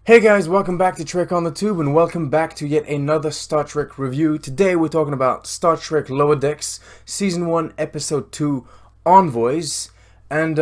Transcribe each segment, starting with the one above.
Hey guys, welcome back to Trek on the Tube and welcome back to yet another Star Trek review. Today we're talking about Star Trek Lower Decks, Season 1, Episode 2, Envoys, and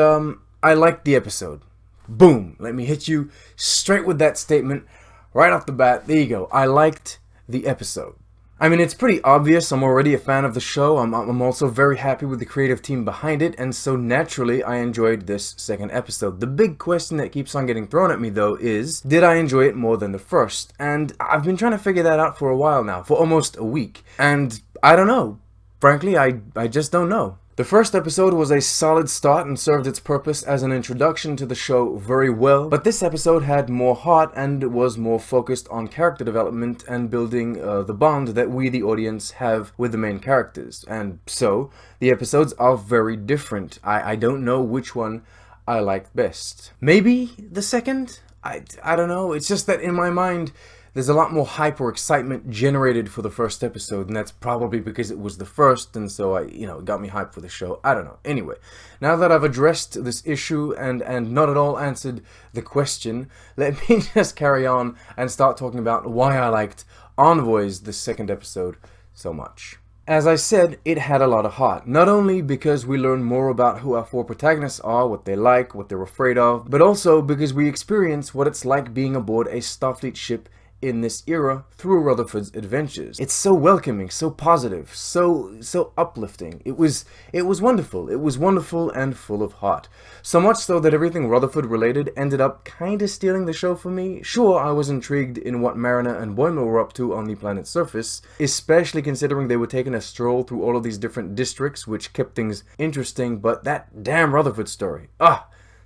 I liked the episode. Boom! Let me hit you straight with that statement right off the bat. There you go. I liked the episode. I mean, it's pretty obvious I'm already a fan of the show. I'm also very happy with the creative team behind it, and so naturally I enjoyed this second episode. The big question that keeps on getting thrown at me though is, did I enjoy it more than the first? And I've been trying to figure that out for a while now, for almost a week. And I don't know. Frankly, I just don't know. The first episode was a solid start and served its purpose as an introduction to the show very well, but this episode had more heart and was more focused on character development and building the bond that we, the audience, have with the main characters. And so, the episodes are very different. I don't know which one I liked best. Maybe the second? I don't know. It's just that in my mind, there's a lot more hype or excitement generated for the first episode, and that's probably because it was the first, and so it got me hyped for the show. I don't know. Anyway, now that I've addressed this issue and not at all answered the question, let me just carry on and start talking about why I liked Envoys, the second episode, so much. As I said, it had a lot of heart, not only because we learn more about who our four protagonists are, what they like, what they're afraid of, but also because we experience what it's like being aboard a Starfleet ship in this era through Rutherford's adventures. It's so welcoming, so positive, so uplifting. It was wonderful. It was wonderful and full of heart. So much so that everything Rutherford related ended up kinda stealing the show for me. Sure, I was intrigued in what Mariner and Boimler were up to on the planet's surface, especially considering they were taking a stroll through all of these different districts, which kept things interesting, but that damn Rutherford story.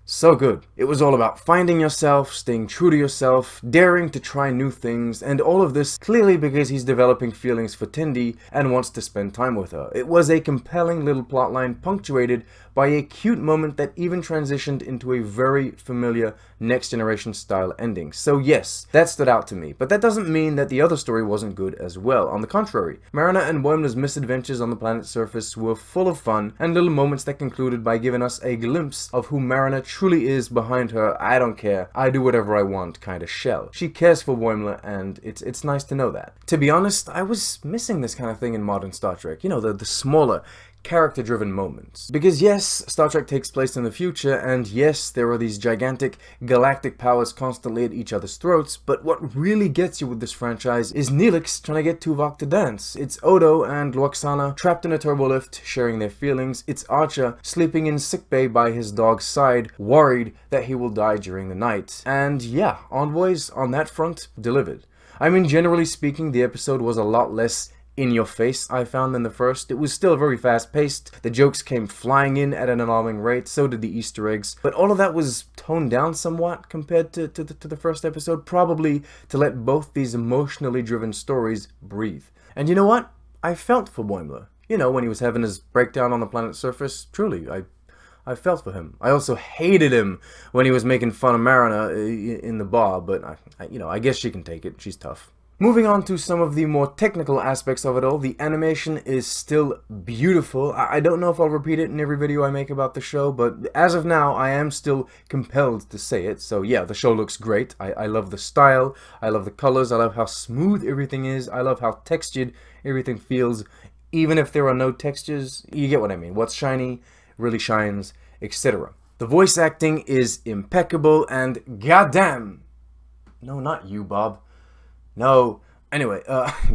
So good. It was all about finding yourself, staying true to yourself, daring to try new things, and all of this clearly because he's developing feelings for Tendi and wants to spend time with her. It was a compelling little plotline punctuated by a cute moment that even transitioned into a very familiar Next Generation style ending. So yes, that stood out to me, but that doesn't mean that the other story wasn't good as well. On the contrary, Mariner and Boimler's misadventures on the planet's surface were full of fun and little moments that concluded by giving us a glimpse of who Mariner truly is behind her I don't care, I do whatever I want kind of shell. She cares for Boimler, and it's nice to know that. To be honest, I was missing this kind of thing in modern Star Trek. You know, the smaller, character-driven moments. Because yes, Star Trek takes place in the future, and yes, there are these gigantic galactic powers constantly at each other's throats, but what really gets you with this franchise is Neelix trying to get Tuvok to dance. It's Odo and Lwaxana trapped in a turbolift, sharing their feelings. It's Archer sleeping in sickbay by his dog's side, worried that he will die during the night. And yeah, Envoys on that front delivered. I mean, generally speaking, the episode was a lot less in your face, I found, than the first. It was still very fast paced, the jokes came flying in at an alarming rate, so did the Easter eggs, but all of that was toned down somewhat compared to the first episode, probably to let both these emotionally driven stories breathe. And you know what? I felt for Boimler. You know, when he was having his breakdown on the planet's surface, truly, I felt for him. I also hated him when he was making fun of Mariner in the bar, but I guess she can take it, she's tough. Moving on to some of the more technical aspects of it all, the animation is still beautiful. I don't know if I'll repeat it in every video I make about the show, but as of now, I am still compelled to say it. So yeah, the show looks great. I love the style, I love the colors, I love how smooth everything is, I love how textured everything feels. Even if there are no textures, you get what I mean. What's shiny really shines, etc. The voice acting is impeccable, and goddamn, no, not you, Bob. No. Anyway,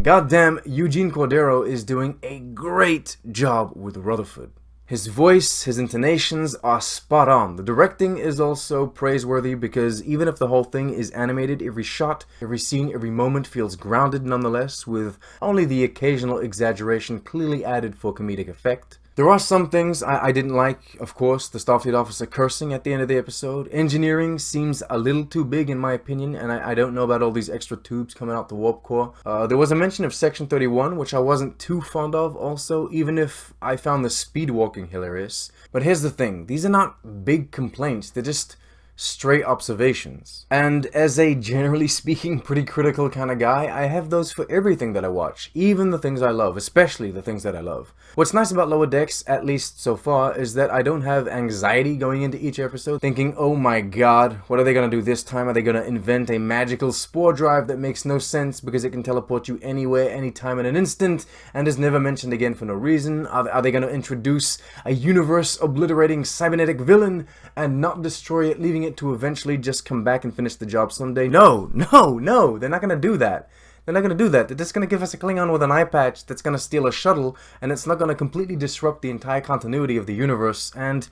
goddamn, Eugene Cordero is doing a great job with Rutherford. His voice, his intonations are spot on. The directing is also praiseworthy because even if the whole thing is animated, every shot, every scene, every moment feels grounded nonetheless, with only the occasional exaggeration clearly added for comedic effect. There are some things I didn't like, of course, the Starfleet officer cursing at the end of the episode. Engineering seems a little too big in my opinion, and I don't know about all these extra tubes coming out the warp core. There was a mention of Section 31, which I wasn't too fond of also, even if I found the speed walking hilarious. But here's the thing, these are not big complaints, they're just stray observations. And as a generally speaking pretty critical kind of guy, I have those for everything that I watch, even the things I love, especially the things that I love. What's nice about Lower Decks, at least so far, is that I don't have anxiety going into each episode thinking, oh my god, what are they gonna do this time? Are they gonna invent a magical spore drive that makes no sense because it can teleport you anywhere, anytime in an instant, and is never mentioned again for no reason? Are they gonna introduce a universe-obliterating cybernetic villain and not destroy it, leaving it to eventually just come back and finish the job someday? No, no, no, they're not gonna do that. They're not going to do that. They're just going to give us a Klingon with an eye patch that's going to steal a shuttle, and it's not going to completely disrupt the entire continuity of the universe, and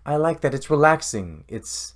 I like that. It's relaxing. It's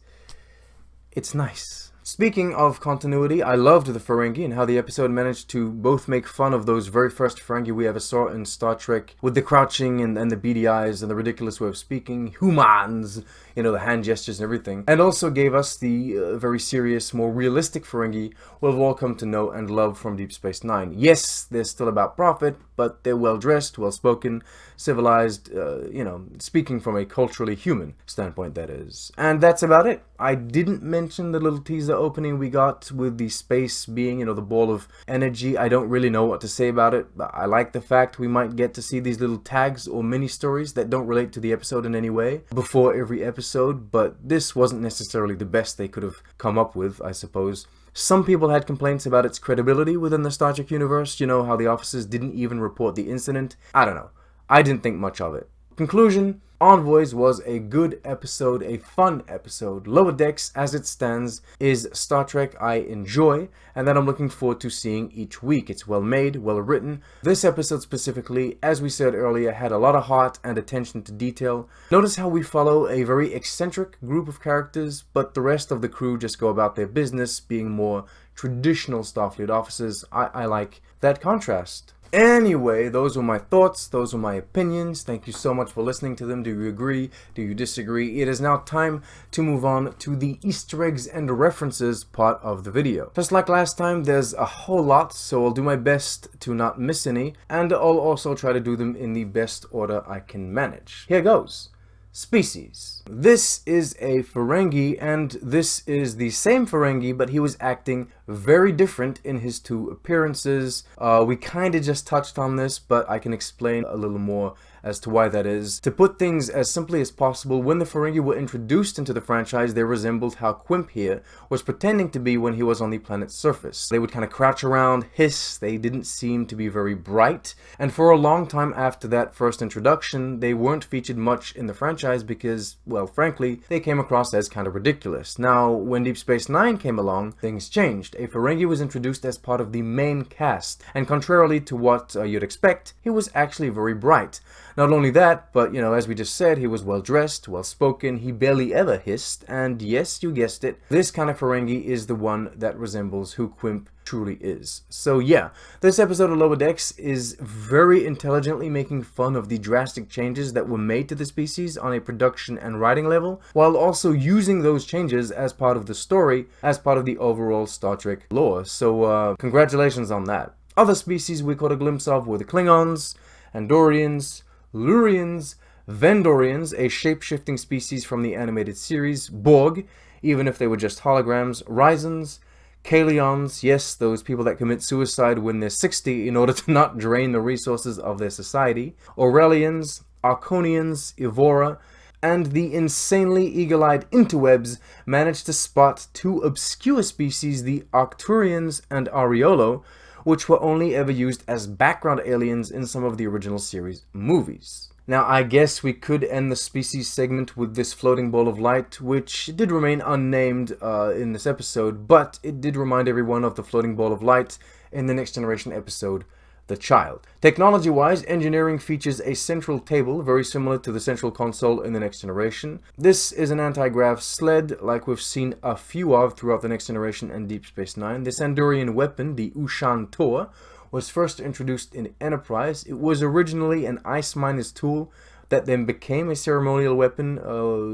nice. Speaking of continuity, I loved the Ferengi and how the episode managed to both make fun of those very first Ferengi we ever saw in Star Trek, with the crouching and the beady eyes and the ridiculous way of speaking, humans, you know, the hand gestures and everything, and also gave us the very serious, more realistic Ferengi we've all come to know and love from Deep Space Nine. Yes, they're still about profit, but they're well-dressed, well-spoken, civilized, you know, speaking from a culturally human standpoint, that is. And that's about it. I didn't mention the little teaser opening we got with the space being, you know, the ball of energy. I don't really know what to say about it, but I like the fact we might get to see these little tags or mini-stories that don't relate to the episode in any way before every episode, but this wasn't necessarily the best they could have come up with, I suppose. Some people had complaints about its credibility within the Star Trek universe, you know, how the officers didn't even report the incident. I don't know. I didn't think much of it. Conclusion, Envoys was a good episode, a fun episode. Lower Decks, as it stands, is Star Trek I enjoy, and that I'm looking forward to seeing each week. It's well made, well written. This episode specifically, as we said earlier, had a lot of heart and attention to detail. Notice how we follow a very eccentric group of characters, but the rest of the crew just go about their business, being more traditional Starfleet officers. I like that contrast. Anyway, those were my thoughts, those were my opinions. Thank you so much for listening to them. Do you agree? Do you disagree? It is now time to move on to the Easter eggs and references part of the video. Just like last time, there's a whole lot, so I'll do my best to not miss any, and I'll also try to do them in the best order I can manage. Here goes. Species. This is a Ferengi, and this is the same Ferengi, but he was acting very different in his two appearances. We kind of just touched on this, but I can explain a little more as to why that is. To put things as simply as possible, when the Ferengi were introduced into the franchise, they resembled how Quimp here was pretending to be when he was on the planet's surface. They would kind of crouch around, hiss, they didn't seem to be very bright, and for a long time after that first introduction, they weren't featured much in the franchise because, well, frankly, they came across as kind of ridiculous. Now, when Deep Space Nine came along, things changed. A Ferengi was introduced as part of the main cast, and contrarily to what you'd expect, he was actually very bright. Not only that, but, you know, as we just said, he was well-dressed, well-spoken, he barely ever hissed, and yes, you guessed it, this kind of Ferengi is the one that resembles who Quimp truly is. So yeah, this episode of Lower Decks is very intelligently making fun of the drastic changes that were made to the species on a production and writing level, while also using those changes as part of the story, as part of the overall Star Trek lore. So congratulations on that. Other species we caught a glimpse of were the Klingons, Andorians, Lurians, Vendorians, a shape-shifting species from the animated series, Borg, even if they were just holograms, Rysons, Kalions, yes, those people that commit suicide when they're 60 in order to not drain the resources of their society, Aurelians, Arconians, Evora, and the insanely eagle-eyed interwebs managed to spot two obscure species, the Arcturians and Ariolo, which were only ever used as background aliens in some of the original series movies. Now, I guess we could end the species segment with this floating ball of light, which did remain unnamed in this episode, but it did remind everyone of the floating ball of light in the Next Generation episode, The Child. Technology-wise, engineering features a central table, very similar to the central console in the Next Generation. This is an anti-grav sled, like we've seen a few of throughout the Next Generation and Deep Space Nine. This Andorian weapon, the Ushan Tor, was first introduced in Enterprise. It was originally an ice miner's tool that then became a ceremonial weapon,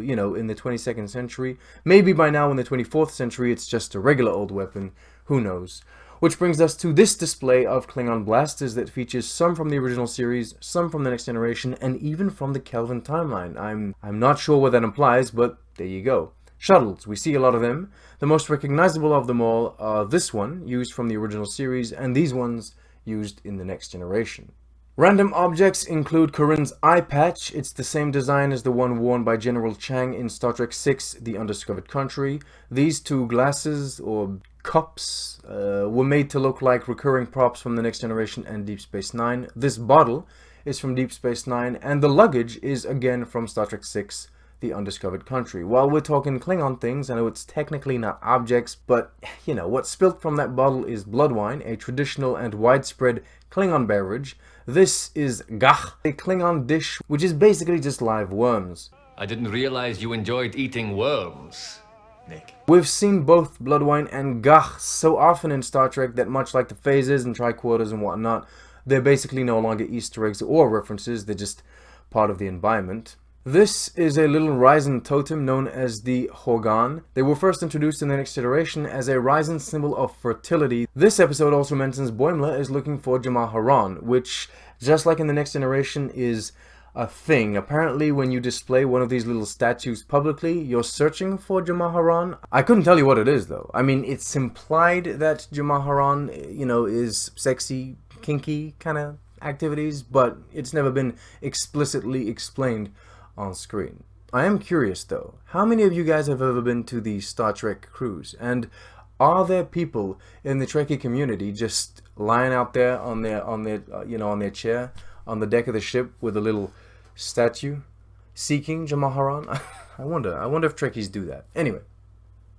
you know, in the 22nd century. Maybe by now in the 24th century it's just a regular old weapon, who knows. Which brings us to this display of Klingon blasters that features some from the original series, some from the Next Generation, and even from the Kelvin timeline. I'm not sure what that implies, but there you go. Shuttles, we see a lot of them. The most recognizable of them all are this one, used from the original series, and these ones used in the Next Generation. Random objects include Corinne's eye patch. It's the same design as the one worn by General Chang in Star Trek VI, The Undiscovered Country. These two glasses, or cups, were made to look like recurring props from the Next Generation and Deep Space Nine. This bottle is from Deep Space Nine, and the luggage is again from Star Trek VI, The Undiscovered Country. While we're talking Klingon things, I know it's technically not objects, but, you know, what's spilt from that bottle is blood wine, a traditional and widespread Klingon beverage. This is Nyaaaah, a Klingon dish which is basically just live worms. I didn't realize you enjoyed eating worms, Nick. We've seen both blood wine and Nyaaaah so often in Star Trek that, much like the phases and tricorders and whatnot, they're basically no longer Easter eggs or references, they're just part of the environment. This is a little Ryzen totem known as the Horgan. They were first introduced in the Next Generation as a Ryzen symbol of fertility. This episode also mentions Boimler is looking for Nyaaaah, which, just like in the Next Generation, is a thing. Apparently, when you display one of these little statues publicly, you're searching for Nyaaaah. I couldn't tell you what it is, though. I mean, it's implied that Nyaaaah, you know, is sexy, kinky kind of activities, but it's never been explicitly explained on screen. I am curious though, how many of you guys have ever been to the Star Trek cruise, and are there people in the Trekkie community just lying out there on their chair on the deck of the ship with a little statue seeking Nyaaaah? I wonder if Trekkies do that. Anyway,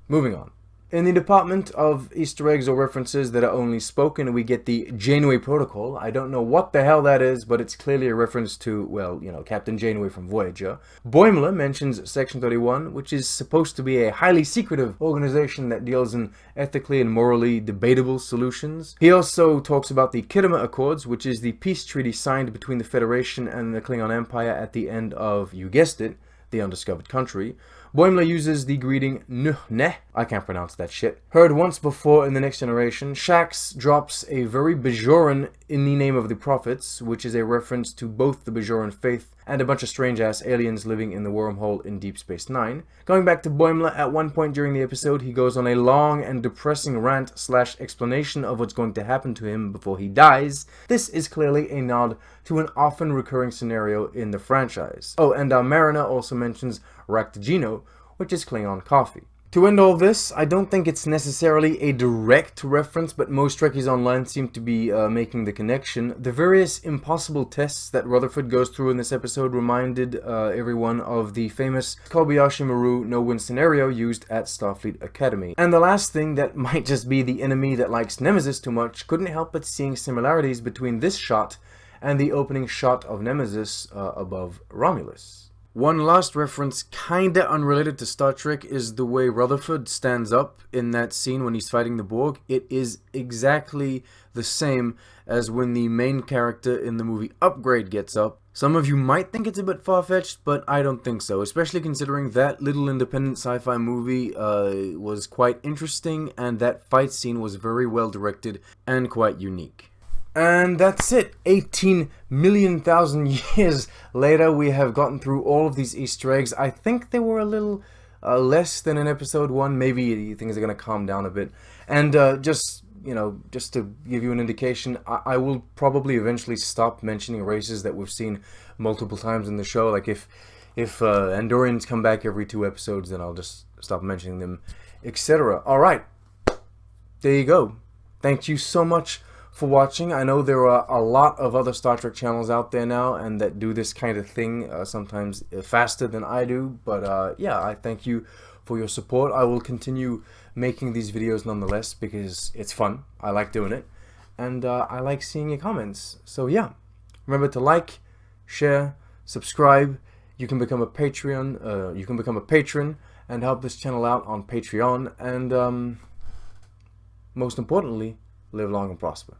moving on. In the department of Easter eggs or references that are only spoken, we get the Janeway Protocol. I don't know what the hell that is, but it's clearly a reference to, well, you know, Captain Janeway from Voyager. Boimler mentions Section 31, which is supposed to be a highly secretive organization that deals in ethically and morally debatable solutions. He also talks about the Khitomer Accords, which is the peace treaty signed between the Federation and the Klingon Empire at the end of, you guessed it, The Undiscovered Country. Boimler uses the greeting Nyaaaah, I can't pronounce that shit, heard once before in the Next Generation. Shax drops a very Bajoran in the name of the prophets, which is a reference to both the Bajoran faith and a bunch of strange-ass aliens living in the wormhole in Deep Space Nine. Going back to Boimler, at one point during the episode, he goes on a long and depressing rant/explanation of what's going to happen to him before he dies. This is clearly a nod to an often recurring scenario in the franchise. Oh, and Mariner also mentions Raktajino, which is Klingon coffee. To end all this, I don't think it's necessarily a direct reference, but most Trekkies online seem to be making the connection. The various impossible tests that Rutherford goes through in this episode reminded everyone of the famous Kobayashi Maru no-win scenario used at Starfleet Academy. And the last thing that might just be the enemy that likes Nemesis too much, couldn't help but seeing similarities between this shot and the opening shot of Nemesis above Romulus. One last reference, kinda unrelated to Star Trek, is the way Rutherford stands up in that scene when he's fighting the Borg. It is exactly the same as when the main character in the movie Upgrade gets up. Some of you might think it's a bit far-fetched, but I don't think so, especially considering that little independent sci-fi movie was quite interesting, and that fight scene was very well directed and quite unique. And that's it. 18 million thousand years later, we have gotten through all of these Easter eggs. I think they were a little less than in episode 1. Maybe things are going to calm down a bit. And just to give you an indication, I will probably eventually stop mentioning races that we've seen multiple times in the show. Like if Andorians come back every 2 episodes, then I'll just stop mentioning them, etc. Alright, there you go. Thank you so much for watching. I know there are a lot of other Star Trek channels out there now and that do this kind of thing, sometimes faster than I do, but yeah, I thank you for your support. I will continue making these videos nonetheless because it's fun. I like doing it, and I like seeing your comments. So yeah, remember to like, share, subscribe. You can become a Patreon. You can become a patron and help this channel out on Patreon, and most importantly, live long and prosper.